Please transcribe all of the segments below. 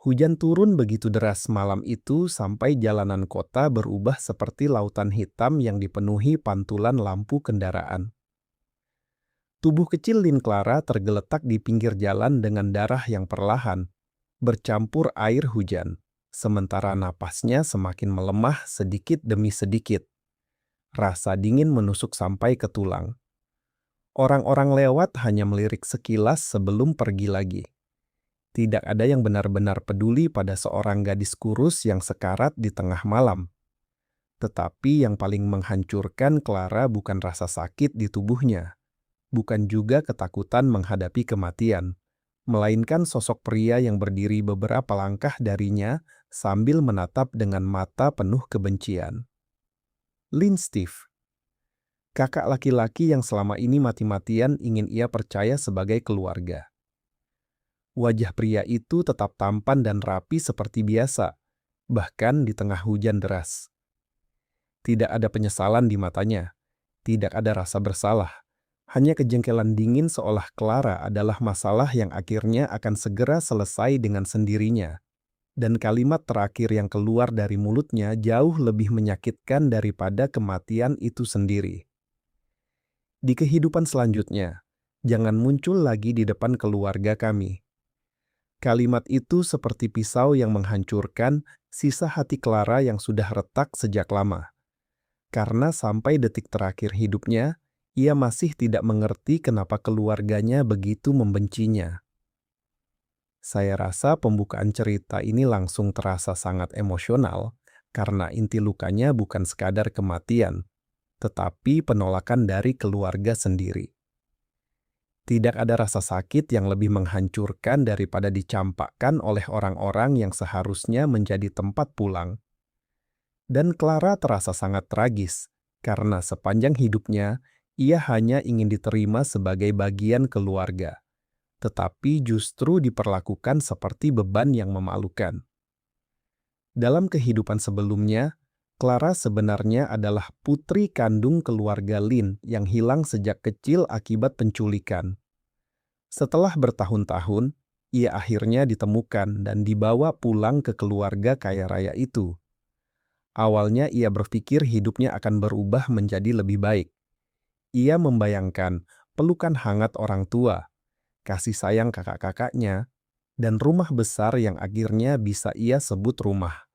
Hujan turun begitu deras malam itu sampai jalanan kota berubah seperti lautan hitam yang dipenuhi pantulan lampu kendaraan. Tubuh kecil Lin Clara tergeletak di pinggir jalan dengan darah yang perlahan, bercampur air hujan. Sementara napasnya semakin melemah sedikit demi sedikit. Rasa dingin menusuk sampai ke tulang. Orang-orang lewat hanya melirik sekilas sebelum pergi lagi. Tidak ada yang benar-benar peduli pada seorang gadis kurus yang sekarat di tengah malam. Tetapi yang paling menghancurkan Clara bukan rasa sakit di tubuhnya, bukan juga ketakutan menghadapi kematian, melainkan sosok pria yang berdiri beberapa langkah darinya sambil menatap dengan mata penuh kebencian. Lin Steve, kakak laki-laki yang selama ini mati-matian ingin ia percaya sebagai keluarga. Wajah pria itu tetap tampan dan rapi seperti biasa, bahkan di tengah hujan deras. Tidak ada penyesalan di matanya, tidak ada rasa bersalah, hanya kejengkelan dingin seolah Clara adalah masalah yang akhirnya akan segera selesai dengan sendirinya. Dan kalimat terakhir yang keluar dari mulutnya jauh lebih menyakitkan daripada kematian itu sendiri. Di kehidupan selanjutnya, jangan muncul lagi di depan keluarga kami. Kalimat itu seperti pisau yang menghancurkan sisa hati Clara yang sudah retak sejak lama. Karena sampai detik terakhir hidupnya, ia masih tidak mengerti kenapa keluarganya begitu membencinya. Saya rasa pembukaan cerita ini langsung terasa sangat emosional karena inti lukanya bukan sekadar kematian, tetapi penolakan dari keluarga sendiri. Tidak ada rasa sakit yang lebih menghancurkan daripada dicampakkan oleh orang-orang yang seharusnya menjadi tempat pulang. Dan Clara terasa sangat tragis, karena sepanjang hidupnya, ia hanya ingin diterima sebagai bagian keluarga, tetapi justru diperlakukan seperti beban yang memalukan. Dalam kehidupan sebelumnya, Clara sebenarnya adalah putri kandung keluarga Lin yang hilang sejak kecil akibat penculikan. Setelah bertahun-tahun, ia akhirnya ditemukan dan dibawa pulang ke keluarga kaya raya itu. Awalnya ia berpikir hidupnya akan berubah menjadi lebih baik. Ia membayangkan pelukan hangat orang tua, kasih sayang kakak-kakaknya, dan rumah besar yang akhirnya bisa ia sebut rumah.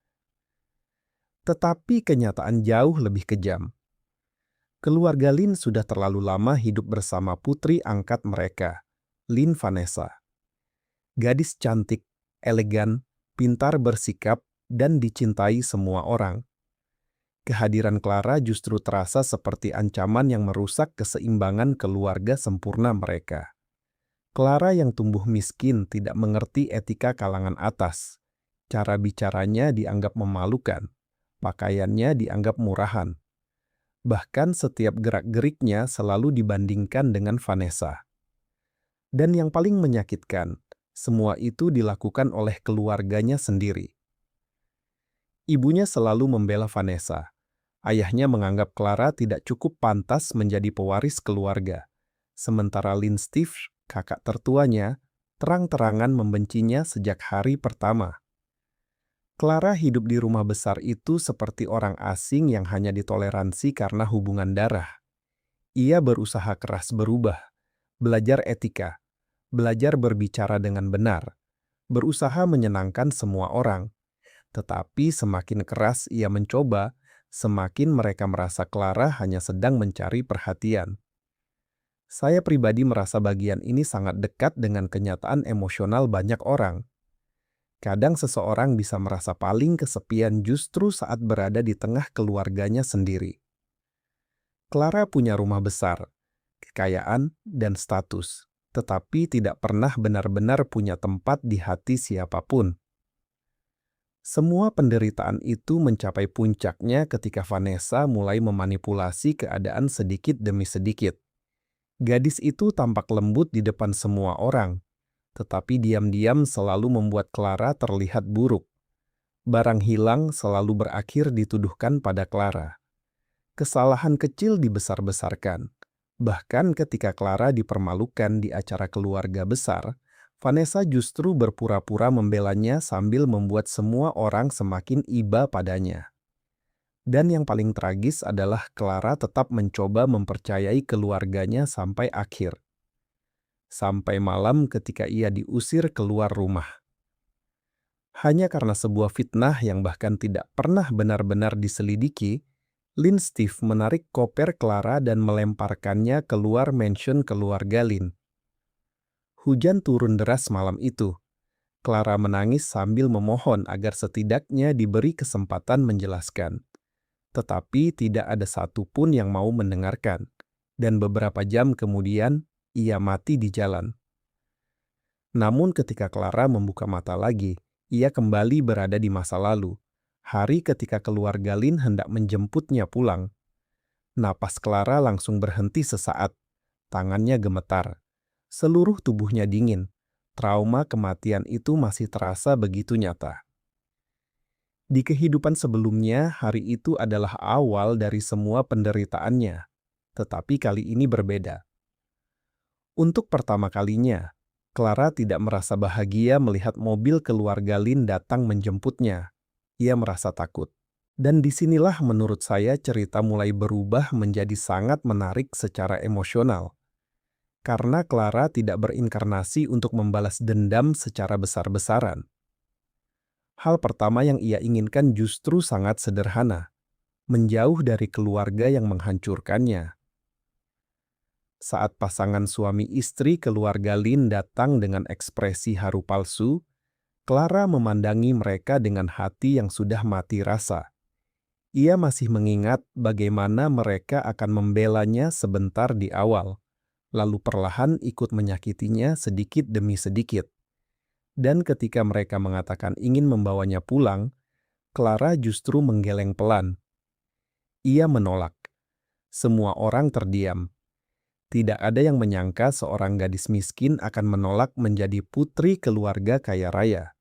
Tetapi kenyataan jauh lebih kejam. Keluarga Lin sudah terlalu lama hidup bersama putri angkat mereka, Lin Vanessa. Gadis cantik, elegan, pintar bersikap, dan dicintai semua orang. Kehadiran Clara justru terasa seperti ancaman yang merusak keseimbangan keluarga sempurna mereka. Clara yang tumbuh miskin tidak mengerti etika kalangan atas. Cara bicaranya dianggap memalukan. Pakaiannya dianggap murahan. Bahkan setiap gerak-geriknya selalu dibandingkan dengan Vanessa. Dan yang paling menyakitkan, semua itu dilakukan oleh keluarganya sendiri. Ibunya selalu membela Vanessa. Ayahnya menganggap Clara tidak cukup pantas menjadi pewaris keluarga. Sementara Lin Steve, kakak tertuanya, terang-terangan membencinya sejak hari pertama. Clara hidup di rumah besar itu seperti orang asing yang hanya ditoleransi karena hubungan darah. Ia berusaha keras berubah, belajar etika, belajar berbicara dengan benar, berusaha menyenangkan semua orang. Tetapi semakin keras ia mencoba, semakin mereka merasa Clara hanya sedang mencari perhatian. Saya pribadi merasa bagian ini sangat dekat dengan kenyataan emosional banyak orang. Kadang seseorang bisa merasa paling kesepian justru saat berada di tengah keluarganya sendiri. Clara punya rumah besar, kekayaan, dan status, tetapi tidak pernah benar-benar punya tempat di hati siapapun. Semua penderitaan itu mencapai puncaknya ketika Vanessa mulai memanipulasi keadaan sedikit demi sedikit. Gadis itu tampak lembut di depan semua orang, tetapi diam-diam selalu membuat Clara terlihat buruk. Barang hilang selalu berakhir dituduhkan pada Clara. Kesalahan kecil dibesar-besarkan. Bahkan ketika Clara dipermalukan di acara keluarga besar, Vanessa justru berpura-pura membelanya sambil membuat semua orang semakin iba padanya. Dan yang paling tragis adalah Clara tetap mencoba mempercayai keluarganya sampai akhir. Sampai malam ketika ia diusir keluar rumah. Hanya karena sebuah fitnah yang bahkan tidak pernah benar-benar diselidiki, Lynn Steve menarik koper Clara dan melemparkannya keluar mansion keluarga Lynn. Hujan turun deras malam itu. Clara menangis sambil memohon agar setidaknya diberi kesempatan menjelaskan. Tetapi tidak ada satupun yang mau mendengarkan. Dan beberapa jam kemudian, ia mati di jalan. Namun ketika Clara membuka mata lagi, ia kembali berada di masa lalu. Hari ketika keluarga Lynn hendak menjemputnya pulang. Napas Clara langsung berhenti sesaat. Tangannya gemetar. Seluruh tubuhnya dingin. Trauma kematian itu masih terasa begitu nyata. Di kehidupan sebelumnya, hari itu adalah awal dari semua penderitaannya. Tetapi kali ini berbeda. Untuk pertama kalinya, Clara tidak merasa bahagia melihat mobil keluarga Lynn datang menjemputnya. Ia merasa takut. Dan disinilah menurut saya cerita mulai berubah menjadi sangat menarik secara emosional. Karena Clara tidak berinkarnasi untuk membalas dendam secara besar-besaran. Hal pertama yang ia inginkan justru sangat sederhana, menjauh dari keluarga yang menghancurkannya. Saat pasangan suami istri keluarga Lynn datang dengan ekspresi haru palsu, Clara memandangi mereka dengan hati yang sudah mati rasa. Ia masih mengingat bagaimana mereka akan membelanya sebentar di awal, lalu perlahan ikut menyakitinya sedikit demi sedikit. Dan ketika mereka mengatakan ingin membawanya pulang, Clara justru menggeleng pelan. Ia menolak. Semua orang terdiam. Tidak ada yang menyangka seorang gadis miskin akan menolak menjadi putri keluarga kaya raya.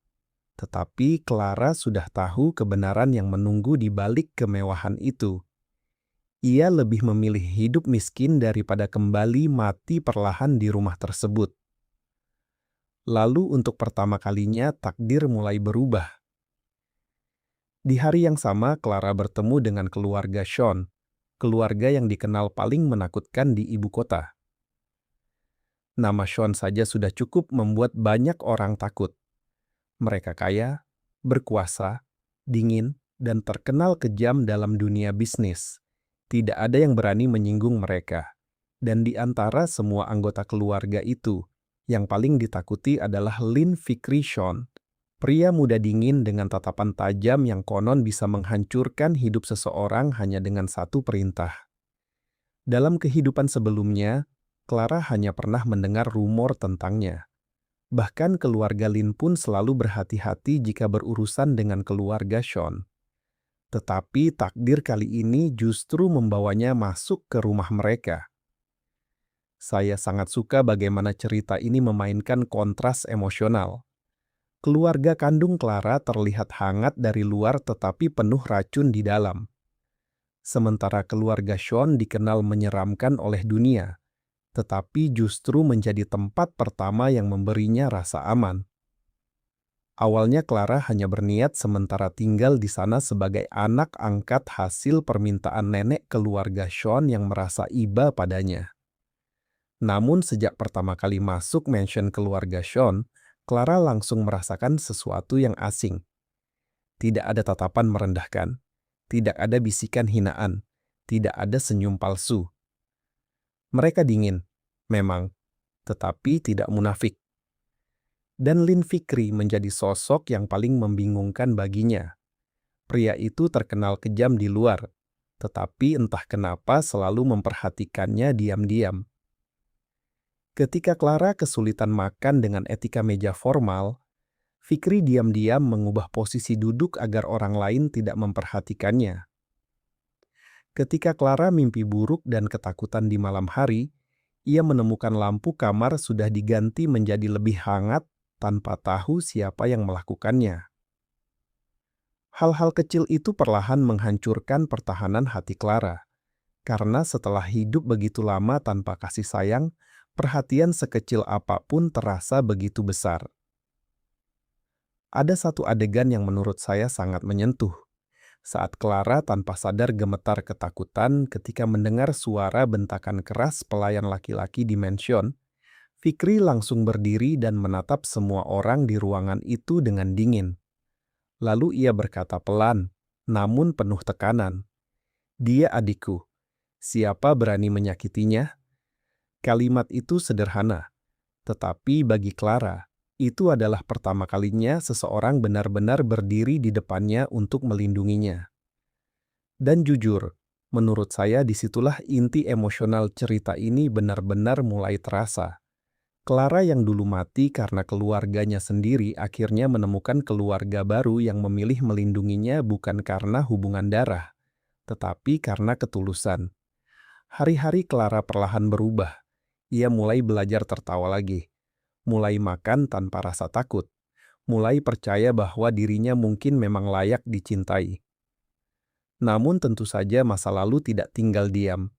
Tetapi Clara sudah tahu kebenaran yang menunggu di balik kemewahan itu. Ia lebih memilih hidup miskin daripada kembali mati perlahan di rumah tersebut. Lalu untuk pertama kalinya takdir mulai berubah. Di hari yang sama, Clara bertemu dengan keluarga Sean, keluarga yang dikenal paling menakutkan di ibu kota. Nama Sean saja sudah cukup membuat banyak orang takut. Mereka kaya, berkuasa, dingin, dan terkenal kejam dalam dunia bisnis. Tidak ada yang berani menyinggung mereka. Dan di antara semua anggota keluarga itu, yang paling ditakuti adalah Lynn Fikri Sean, pria muda dingin dengan tatapan tajam yang konon bisa menghancurkan hidup seseorang hanya dengan satu perintah. Dalam kehidupan sebelumnya, Clara hanya pernah mendengar rumor tentangnya. Bahkan keluarga Lynn pun selalu berhati-hati jika berurusan dengan keluarga Sean. Tetapi takdir kali ini justru membawanya masuk ke rumah mereka. Saya sangat suka bagaimana cerita ini memainkan kontras emosional. Keluarga kandung Clara terlihat hangat dari luar tetapi penuh racun di dalam. Sementara keluarga Sean dikenal menyeramkan oleh dunia, tetapi justru menjadi tempat pertama yang memberinya rasa aman. Awalnya Clara hanya berniat sementara tinggal di sana sebagai anak angkat hasil permintaan nenek keluarga Sean yang merasa iba padanya. Namun sejak pertama kali masuk mansion keluarga Sean, Clara langsung merasakan sesuatu yang asing. Tidak ada tatapan merendahkan, tidak ada bisikan hinaan, tidak ada senyum palsu. Mereka dingin, memang, tetapi tidak munafik. Dan Lynn Fikri menjadi sosok yang paling membingungkan baginya. Pria itu terkenal kejam di luar, tetapi entah kenapa selalu memperhatikannya diam-diam. Ketika Clara kesulitan makan dengan etika meja formal, Fikri diam-diam mengubah posisi duduk agar orang lain tidak memperhatikannya. Ketika Clara mimpi buruk dan ketakutan di malam hari, ia menemukan lampu kamar sudah diganti menjadi lebih hangat tanpa tahu siapa yang melakukannya. Hal-hal kecil itu perlahan menghancurkan pertahanan hati Clara. Karena setelah hidup begitu lama tanpa kasih sayang, Perhatian sekecil apapun terasa begitu besar. Ada satu adegan yang menurut saya sangat menyentuh. Saat Clara tanpa sadar gemetar ketakutan ketika mendengar suara bentakan keras pelayan laki-laki di mansion, Fikri langsung berdiri dan menatap semua orang di ruangan itu dengan dingin. Lalu ia berkata pelan, namun penuh tekanan, "Dia adikku. Siapa berani menyakitinya?" Kalimat itu sederhana, tetapi bagi Clara, itu adalah pertama kalinya seseorang benar-benar berdiri di depannya untuk melindunginya. Dan jujur, menurut saya disitulah inti emosional cerita ini benar-benar mulai terasa. Clara yang dulu mati karena keluarganya sendiri akhirnya menemukan keluarga baru yang memilih melindunginya bukan karena hubungan darah, tetapi karena ketulusan. Hari-hari Clara perlahan berubah. Ia mulai belajar tertawa lagi, mulai makan tanpa rasa takut, mulai percaya bahwa dirinya mungkin memang layak dicintai. Namun tentu saja masa lalu tidak tinggal diam.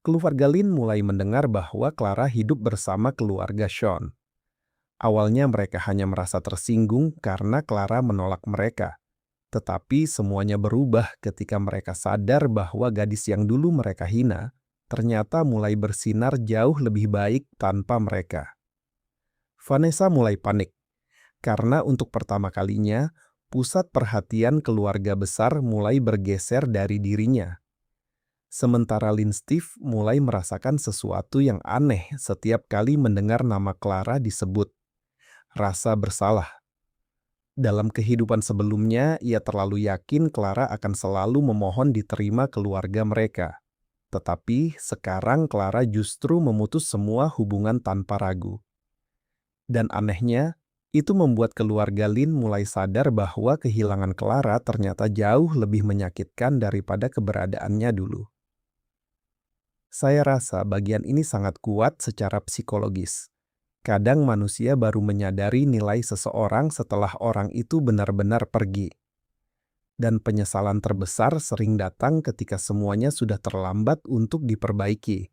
Keluarga Lin mulai mendengar bahwa Clara hidup bersama keluarga Sean. Awalnya mereka hanya merasa tersinggung karena Clara menolak mereka. Tetapi semuanya berubah ketika mereka sadar bahwa gadis yang dulu mereka hina ternyata mulai bersinar jauh lebih baik tanpa mereka. Vanessa mulai panik karena untuk pertama kalinya pusat perhatian keluarga besar mulai bergeser dari dirinya. Sementara Lin Steve mulai merasakan sesuatu yang aneh setiap kali mendengar nama Clara disebut. Rasa bersalah. Dalam kehidupan sebelumnya, ia terlalu yakin Clara akan selalu memohon diterima keluarga mereka. Tetapi sekarang Clara justru memutus semua hubungan tanpa ragu. Dan anehnya, itu membuat keluarga Lin mulai sadar bahwa kehilangan Clara ternyata jauh lebih menyakitkan daripada keberadaannya dulu. Saya rasa bagian ini sangat kuat secara psikologis. Kadang manusia baru menyadari nilai seseorang setelah orang itu benar-benar pergi. Dan penyesalan terbesar sering datang ketika semuanya sudah terlambat untuk diperbaiki.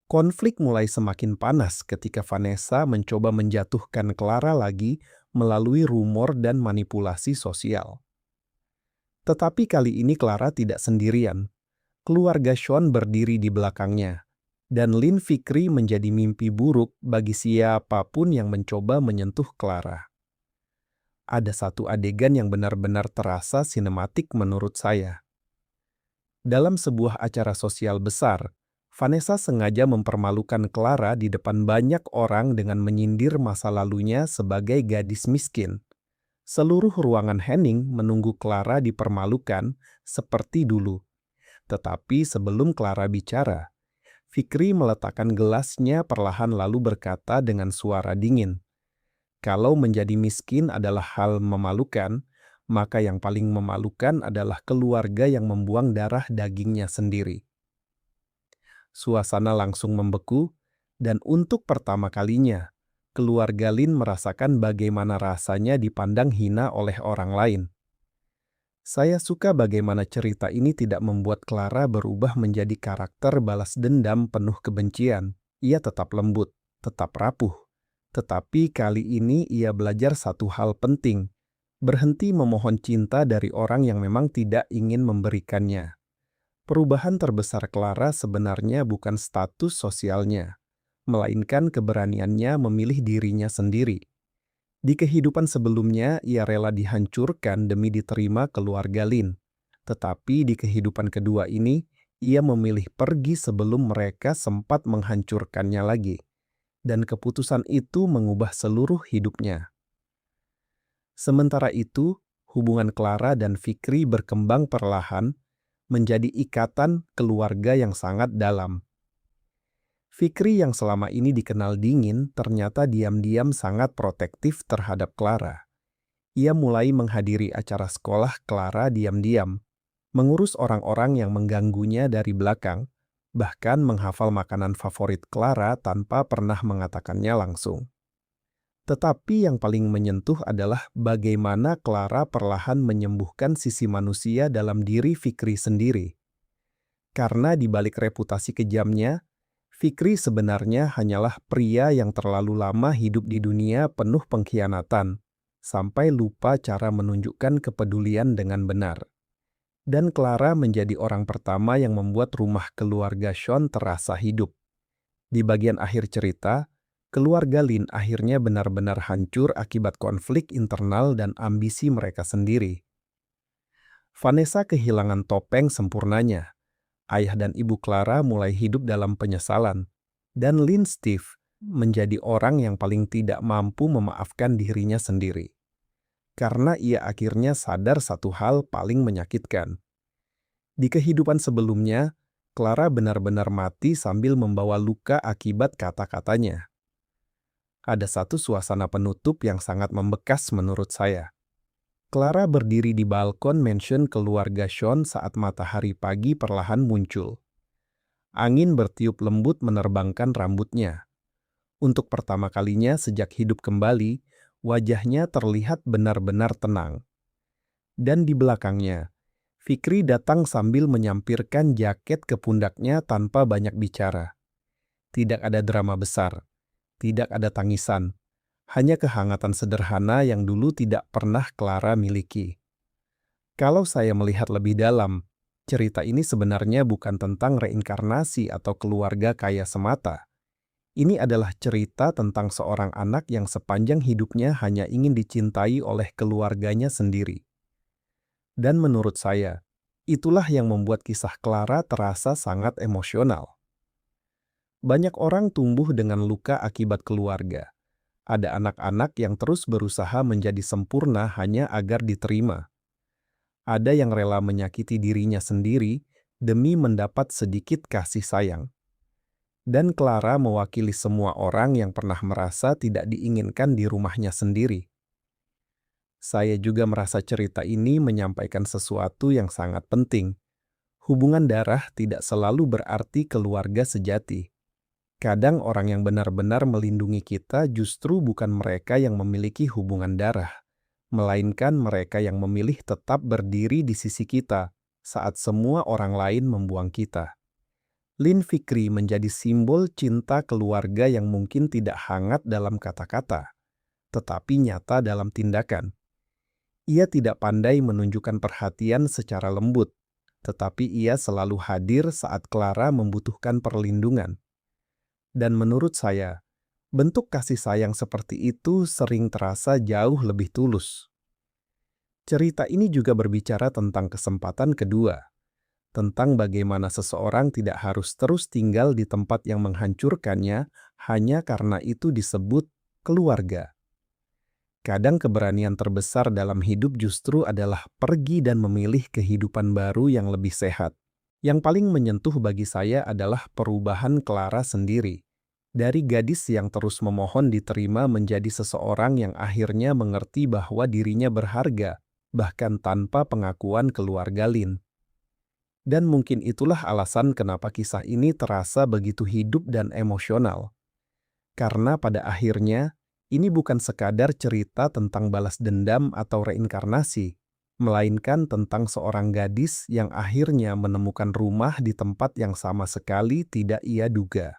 Konflik mulai semakin panas ketika Vanessa mencoba menjatuhkan Clara lagi melalui rumor dan manipulasi sosial. Tetapi kali ini Clara tidak sendirian. Keluarga Sean berdiri di belakangnya, dan Lin Fikri menjadi mimpi buruk bagi siapapun yang mencoba menyentuh Clara. Ada satu adegan yang benar-benar terasa sinematik menurut saya. Dalam sebuah acara sosial besar, Vanessa sengaja mempermalukan Clara di depan banyak orang dengan menyindir masa lalunya sebagai gadis miskin. Seluruh ruangan Henning menunggu Clara dipermalukan seperti dulu. Tetapi sebelum Clara bicara, Fikri meletakkan gelasnya perlahan lalu berkata dengan suara dingin, "Kalau menjadi miskin adalah hal memalukan, maka yang paling memalukan adalah keluarga yang membuang darah dagingnya sendiri." Suasana langsung membeku, dan untuk pertama kalinya, keluarga Lin merasakan bagaimana rasanya dipandang hina oleh orang lain. Saya suka bagaimana cerita ini tidak membuat Clara berubah menjadi karakter balas dendam penuh kebencian. Ia tetap lembut, tetap rapuh. Tetapi kali ini ia belajar satu hal penting, berhenti memohon cinta dari orang yang memang tidak ingin memberikannya. Perubahan terbesar Clara sebenarnya bukan status sosialnya, melainkan keberaniannya memilih dirinya sendiri. Di kehidupan sebelumnya, ia rela dihancurkan demi diterima keluarga Lin. Tetapi di kehidupan kedua ini, ia memilih pergi sebelum mereka sempat menghancurkannya lagi. Dan keputusan itu mengubah seluruh hidupnya. Sementara itu, hubungan Clara dan Fikri berkembang perlahan menjadi ikatan keluarga yang sangat dalam. Fikri yang selama ini dikenal dingin ternyata diam-diam sangat protektif terhadap Clara. Ia mulai menghadiri acara sekolah Clara diam-diam, mengurus orang-orang yang mengganggunya dari belakang, bahkan menghafal makanan favorit Clara tanpa pernah mengatakannya langsung. Tetapi yang paling menyentuh adalah bagaimana Clara perlahan menyembuhkan sisi manusia dalam diri Fikri sendiri. Karena di balik reputasi kejamnya, Fikri sebenarnya hanyalah pria yang terlalu lama hidup di dunia penuh pengkhianatan, sampai lupa cara menunjukkan kepedulian dengan benar. Dan Clara menjadi orang pertama yang membuat rumah keluarga Sean terasa hidup. Di bagian akhir cerita, keluarga Lin akhirnya benar-benar hancur akibat konflik internal dan ambisi mereka sendiri. Vanessa kehilangan topeng sempurnanya. Ayah dan ibu Clara mulai hidup dalam penyesalan. Dan Lin Steve menjadi orang yang paling tidak mampu memaafkan dirinya sendiri. Karena ia akhirnya sadar satu hal paling menyakitkan. Di kehidupan sebelumnya, Clara benar-benar mati sambil membawa luka akibat kata-katanya. Ada satu suasana penutup yang sangat membekas menurut saya. Clara berdiri di balkon mansion keluarga Sean saat matahari pagi perlahan muncul. Angin bertiup lembut menerbangkan rambutnya. Untuk pertama kalinya sejak hidup kembali, wajahnya terlihat benar-benar tenang. Dan di belakangnya, Fikri datang sambil menyampirkan jaket ke pundaknya tanpa banyak bicara. Tidak ada drama besar, tidak ada tangisan, hanya kehangatan sederhana yang dulu tidak pernah Clara miliki. Kalau saya melihat lebih dalam, cerita ini sebenarnya bukan tentang reinkarnasi atau keluarga kaya semata. Ini adalah cerita tentang seorang anak yang sepanjang hidupnya hanya ingin dicintai oleh keluarganya sendiri. Dan menurut saya, itulah yang membuat kisah Clara terasa sangat emosional. Banyak orang tumbuh dengan luka akibat keluarga. Ada anak-anak yang terus berusaha menjadi sempurna hanya agar diterima. Ada yang rela menyakiti dirinya sendiri demi mendapat sedikit kasih sayang. Dan Clara mewakili semua orang yang pernah merasa tidak diinginkan di rumahnya sendiri. Saya juga merasa cerita ini menyampaikan sesuatu yang sangat penting. Hubungan darah tidak selalu berarti keluarga sejati. Kadang orang yang benar-benar melindungi kita justru bukan mereka yang memiliki hubungan darah, melainkan mereka yang memilih tetap berdiri di sisi kita saat semua orang lain membuang kita. Lin Fikri menjadi simbol cinta keluarga yang mungkin tidak hangat dalam kata-kata, tetapi nyata dalam tindakan. Ia tidak pandai menunjukkan perhatian secara lembut, tetapi ia selalu hadir saat Clara membutuhkan perlindungan. Dan menurut saya, bentuk kasih sayang seperti itu sering terasa jauh lebih tulus. Cerita ini juga berbicara tentang kesempatan kedua, tentang bagaimana seseorang tidak harus terus tinggal di tempat yang menghancurkannya hanya karena itu disebut keluarga. Kadang keberanian terbesar dalam hidup justru adalah pergi dan memilih kehidupan baru yang lebih sehat. Yang paling menyentuh bagi saya adalah perubahan Clara sendiri. Dari gadis yang terus memohon diterima menjadi seseorang yang akhirnya mengerti bahwa dirinya berharga, bahkan tanpa pengakuan keluarga Lin. Dan mungkin itulah alasan kenapa kisah ini terasa begitu hidup dan emosional. Karena pada akhirnya, ini bukan sekadar cerita tentang balas dendam atau reinkarnasi, melainkan tentang seorang gadis yang akhirnya menemukan rumah di tempat yang sama sekali tidak ia duga.